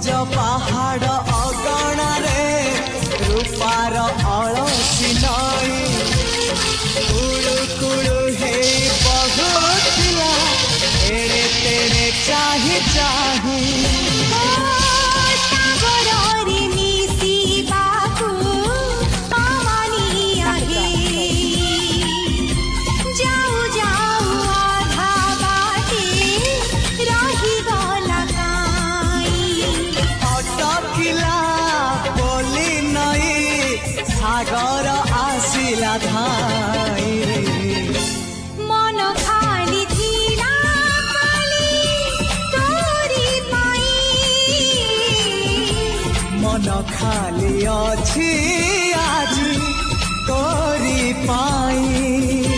ସବୁଜ ପାହାଡ଼ ଅଗଣାରେ ରୂପାର ଅଳସି ନଈ କୁଳୁ କୁଳୁ ହେଇ ବହୁଥିଲା ଏଣେ ତେଣେ ଚାହିଁ ଚାହିଁ ସାଗରରେ ମିଶିବାକୁ ପାୱାନି ଆହେ ଯାଉ ଯାଉ ଅଧା ବାଟେ ରହିଗଲା କାଇଁ ଅଟକିଲା ବୋଲି ନଈ ସାଗର ଆସିଲା ଧାଇଁ ମନ ଖାଲି ଥିଲା କାଲି ତୋରି ପାଇଁ ମନ ଖାଲି ଅଛି ଆଜି ତୋରି ପାଇଁ।